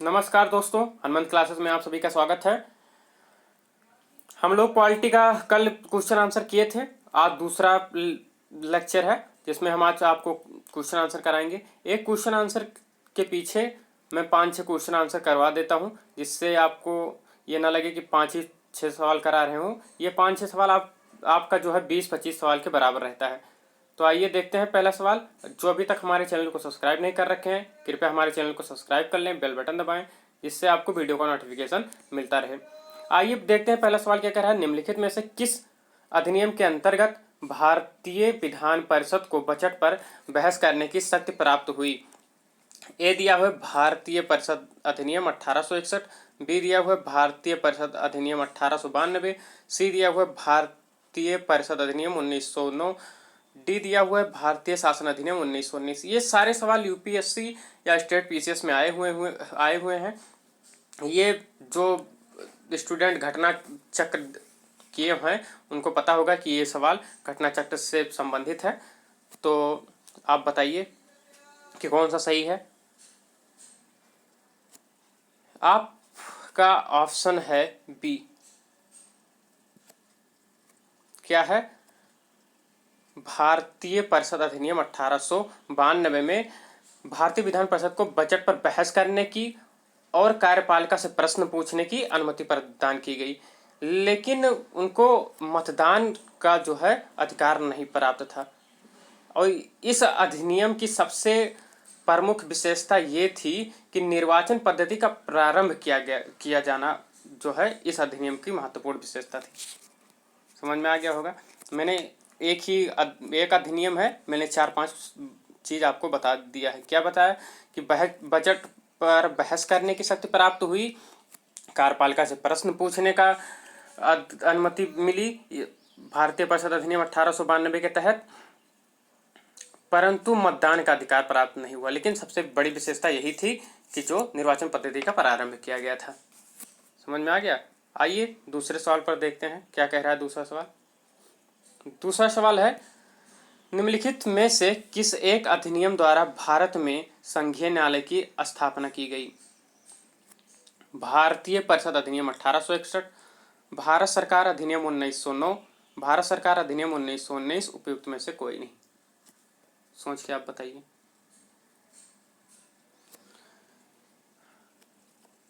नमस्कार दोस्तों, हनुमंत क्लासेस में आप सभी का स्वागत है। हम लोग पॉलिटी का कल क्वेश्चन आंसर किए थे। आज दूसरा लेक्चर है जिसमें हम आज आपको क्वेश्चन आंसर कराएंगे। एक क्वेश्चन आंसर के पीछे मैं 5-6 क्वेश्चन आंसर करवा देता हूं, जिससे आपको ये ना लगे कि 5 ही 6 सवाल करा रहे हो। ये 5-6 सवाल आपका जो है 20-25 सवाल के बराबर रहता है। तो आइए देखते हैं पहला सवाल। जो अभी तक हमारे चैनल को सब्सक्राइब नहीं कर रखे हैं, कृपया हमारे चैनल को सब्सक्राइब कर लें, बेल बटन दबाएं, जिससे आपको वीडियो का नोटिफिकेशन मिलता रहे। आइए देखते हैं पहला सवाल क्या कह रहा है। निम्नलिखित में से किस अधिनियम के अंतर्गत भारतीय विधान परिषद को बजट पर बहस करने की शक्ति प्राप्त हुई? ए दिया हुआ भारतीय परिषद अधिनियम 1861, बी दिया हुआ भारतीय परिषद अधिनियम 1892, सी दिया हुआ भारतीय परिषद अधिनियम 1909, डी दिया हुआ है भारतीय शासन अधिनियम 1919। ये सारे सवाल यूपीएससी या स्टेट पीसीएस में आए हुए हैं। ये जो स्टूडेंट घटना चक्र किए हैं उनको पता होगा कि ये सवाल घटना चक्र से संबंधित है। तो आप बताइए कि कौन सा सही है। आपका ऑप्शन है बी। क्या है? भारतीय परिषद अधिनियम 1892 में भारतीय विधान परिषद को बजट पर बहस करने की और कार्यपालिका से प्रश्न पूछने की अनुमति प्रदान की गई, लेकिन उनको मतदान का जो है अधिकार नहीं प्राप्त था। और इस अधिनियम की सबसे प्रमुख विशेषता ये थी कि निर्वाचन पद्धति का प्रारंभ किया जाना जो है इस अधिनियम की महत्वपूर्ण विशेषता थी। समझ में आ गया होगा। मैंने एक अधिनियम है, मैंने 4-5 चीज आपको बता दिया है। क्या बताया कि बजट पर बहस करने की शक्ति प्राप्त हुई, कार्यपालिका से प्रश्न पूछने का अनुमति मिली भारतीय परिषद अधिनियम 1892 के तहत, परंतु मतदान का अधिकार प्राप्त नहीं हुआ। लेकिन सबसे बड़ी विशेषता यही थी कि जो निर्वाचन पद्धति का प्रारंभ किया गया था। समझ में आ गया। आइए दूसरे सवाल पर देखते हैं क्या कह रहा है दूसरा सवाल। दूसरा सवाल है, निम्नलिखित में से किस एक अधिनियम द्वारा भारत में संघीय न्यायालय की स्थापना की गई? भारतीय परिषद अधिनियम 1861, भारत सरकार अधिनियम 1909, भारत सरकार अधिनियम 1919, उपयुक्त में से कोई नहीं। सोच के आप बताइए।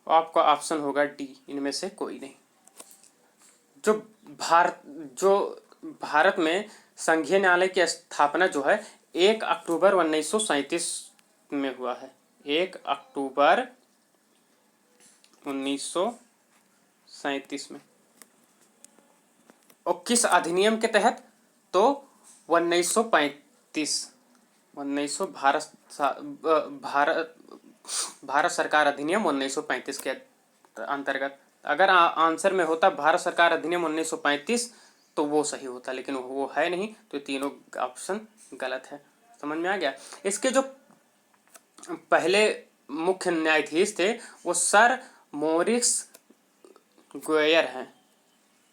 आपका ऑप्शन होगा डी, इनमें से कोई नहीं। जो भारत में संघीय न्यायालय की स्थापना जो है 1 अक्टूबर 1937 में हुआ है। 1 अक्टूबर 1937 में। और किस अधिनियम के तहत? तो 1935 भारत सरकार अधिनियम 1935 के अंतर्गत। अगर आंसर में होता भारत सरकार अधिनियम 1935 तो वो सही होता, लेकिन वो है नहीं, तो तीनों ऑप्शन गलत है। समझ में आ गया। इसके जो पहले मुख्य न्यायाधीश थे वो सर मोरिस गोयर हैं।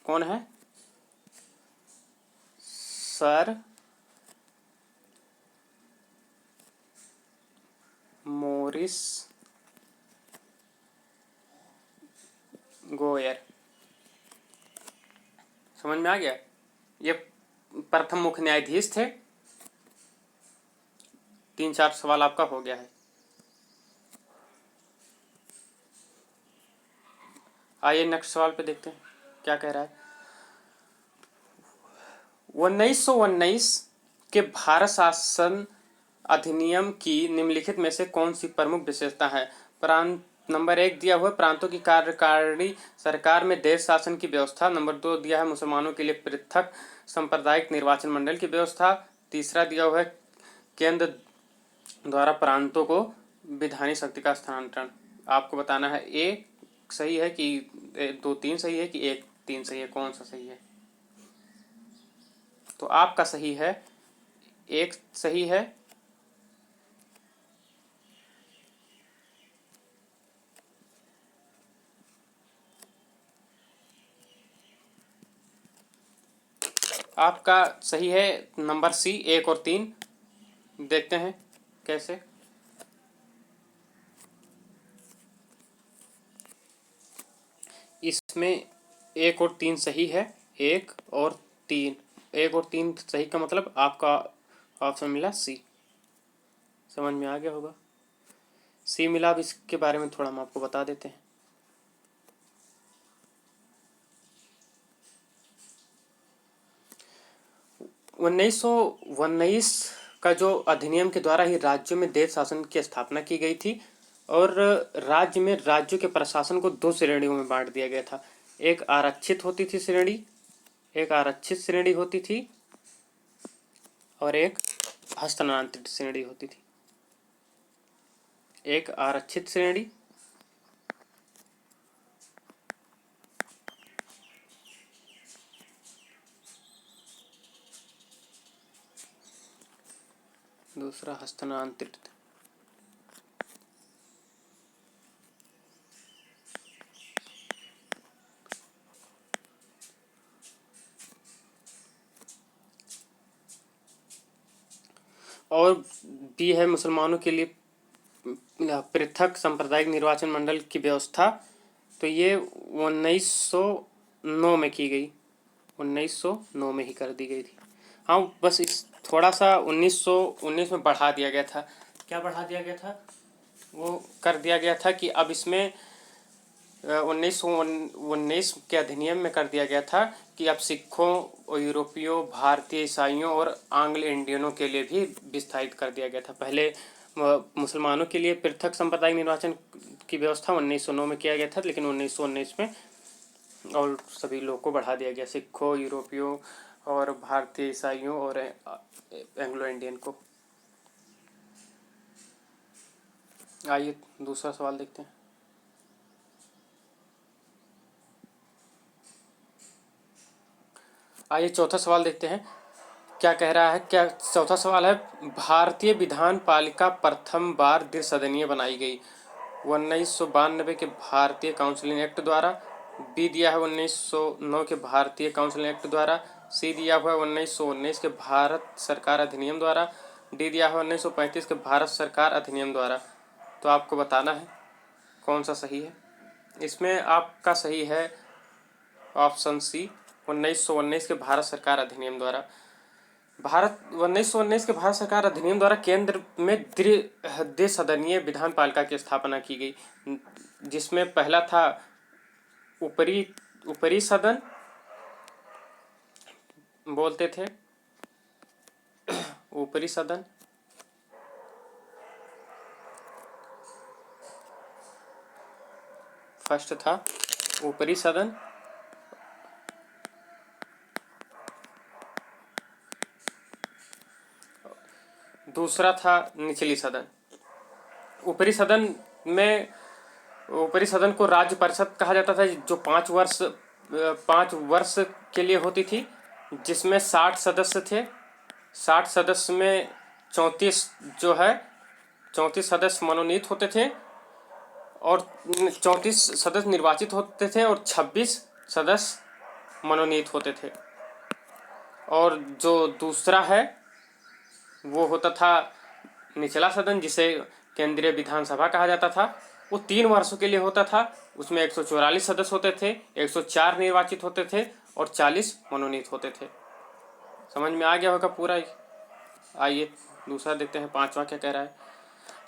कौन है? Sir Maurice Gwyer. समझ में आ गया। ये प्रथम मुख्य न्यायाधीश थे। 3-4 सवाल आपका हो गया है। आइए नेक्स्ट सवाल पे देखते हैं क्या कह रहा है। 1919 के भारत शासन अधिनियम की निम्नलिखित में से कौन सी प्रमुख विशेषता है? प्रांत नंबर 1 दिया हुआ प्रांतों की कार्यकारिणी सरकार में देश शासन की व्यवस्था। नंबर 2 दिया है मुसलमानों के लिए पृथक सांप्रदायिक निर्वाचन मंडल की व्यवस्था। तीसरा दिया हुआ है केंद्र द्वारा प्रांतों को विधायी शक्ति का स्थानांतरण। आपको बताना है ए सही है कि 2-3 सही है कि 1-3 सही है, कौन सा सही है। तो आपका सही है 1 सही है। आपका सही है नंबर सी 1 और 3। देखते हैं कैसे। इसमें 1 और 3 सही है। 1 और 3, 1 और 3 सही का मतलब आपका ऑप्शन मिला सी। समझ में आ गया होगा। सी मिला। अब इसके बारे में थोड़ा हम आपको बता देते हैं। 1919 का जो अधिनियम के द्वारा ही राज्यों में देश शासन की स्थापना की गई थी और राज्य में राज्यों के प्रशासन को 2 श्रेणियों में बांट दिया गया था। एक आरक्षित होती थी श्रेणी, एक आरक्षित श्रेणी होती थी और एक हस्तांतरित श्रेणी होती थी। एक आरक्षित श्रेणी, दूसरा हस्तांतरित। और भी है मुसलमानों के लिए पृथक सांप्रदायिक निर्वाचन मंडल की व्यवस्था। तो ये 1909 में की गई, 1909 में ही कर दी गई थी। हाँ, बस इस थोड़ा सा 1919 में बढ़ा दिया गया था। क्या बढ़ा दिया गया था? वो कर दिया गया था कि अब इसमें 1919 के अधिनियम में कर दिया गया था कि अब सिखों और यूरोपियों, भारतीय ईसाइयों और आंग्ल इंडियनों के लिए भी विस्तारित कर दिया गया था। पहले मुसलमानों के लिए पृथक सांप्रदायिक निर्वाचन की व्यवस्था 1909 में किया गया था, लेकिन 1919 में और सभी लोगों को बढ़ा दिया गया, सिखों, यूरोपियों और भारतीय ईसाइयों और एंग्लो इंडियन को। आइए दूसरा सवाल देखते हैं। आइए चौथा सवाल देखते हैं क्या कह रहा है। क्या चौथा सवाल है, भारतीय विधान पालिका प्रथम बार द्विसदनीय बनाई गई। 1992 के भारतीय काउंसिलिंग एक्ट द्वारा। बी दिया है 1909 के भारतीय काउंसिलिंग एक्ट द्वारा। सी दिया हुआ है 1919 के भारत सरकार अधिनियम द्वारा। डी दिया है 1935 के भारत सरकार अधिनियम द्वारा। तो आपको बताना है कौन सा सही है। इसमें आपका सही है ऑप्शन सी, 1919 के भारत सरकार अधिनियम द्वारा। 1919 के भारत सरकार अधिनियम द्वारा केंद्र में द्विसदनीय विधान पालिका की स्थापना की गई, जिसमें पहला था ऊपरी सदन बोलते थे, ऊपरी सदन। फर्स्ट था ऊपरी सदन, दूसरा था निचली सदन। ऊपरी सदन में, ऊपरी सदन को राज्य परिषद कहा जाता था, जो 5 वर्ष के लिए होती थी, जिसमें 60 सदस्य थे। 60 सदस्य में 34 सदस्य मनोनीत होते थे और 34 सदस्य निर्वाचित होते थे और 26 सदस्य मनोनीत होते थे। और जो दूसरा है वो होता था निचला सदन, जिसे केंद्रीय विधानसभा कहा जाता था। वो 3 वर्षों के लिए होता था। उसमें 144 सदस्य होते थे, 104 निर्वाचित होते थे और 40 मनोनीत होते थे। समझ में आ गया होगा पूरा। आइए दूसरा देखते हैं, पांचवा क्या कह रहा है।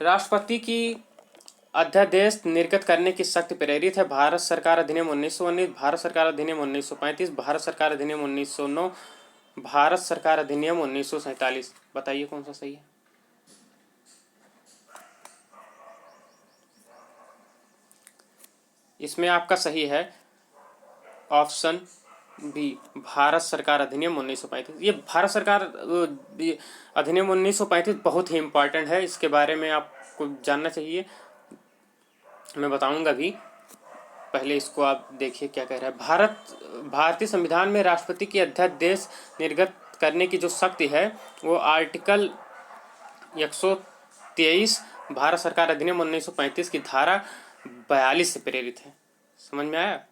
राष्ट्रपति की अध्यादेश निर्गत करने की शक्ति प्रेरित है। भारत सरकार अधिनियम 1919, भारत सरकार अधिनियम 1935, भारत सरकार अधिनियम 1909, भारत सरकार अधिनियम 1947। बताइए कौन सा सही है। इसमें आपका सही है ऑप्शन बी, भारत सरकार अधिनियम 1935। ये भारत सरकार अधिनियम 1935 बहुत ही इम्पोर्टेंट है, इसके बारे में आपको जानना चाहिए, मैं बताऊंगा भी। पहले इसको आप देखिए क्या कह रहा है। भारतीय संविधान में राष्ट्रपति की अध्यादेश निर्गत करने की जो शक्ति है वो आर्टिकल 123 भारत सरकार अधिनियम 1935 की धारा 42 से प्रेरित है। समझ में आया?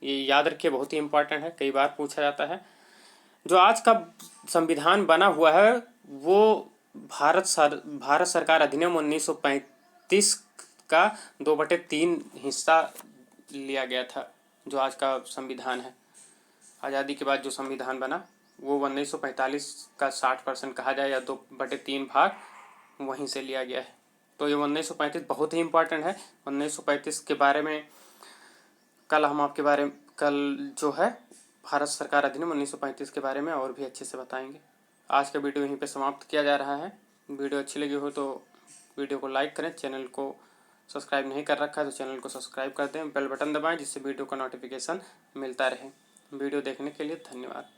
ये याद रखिए, बहुत ही इम्पोर्टेंट है, कई बार पूछा जाता है। जो आज का संविधान बना हुआ है वो भारत सरकार अधिनियम 1935 का 2/3 हिस्सा लिया गया था जो आज का संविधान है। आज़ादी के बाद जो संविधान बना वो 1945 का 60% कहा जाए या 2/3 भाग वहीं से लिया गया है। तो ये 1935 बहुत ही इम्पोर्टेंट है। 1935 के बारे में कल जो है भारत सरकार अधिनियम 1935 के बारे में और भी अच्छे से बताएंगे। आज का वीडियो यहीं पे समाप्त किया जा रहा है। वीडियो अच्छी लगी हो तो वीडियो को लाइक करें, चैनल को सब्सक्राइब नहीं कर रखा है तो चैनल को सब्सक्राइब कर दें, बेल बटन दबाएं जिससे वीडियो का नोटिफिकेशन मिलता रहे। वीडियो देखने के लिए धन्यवाद।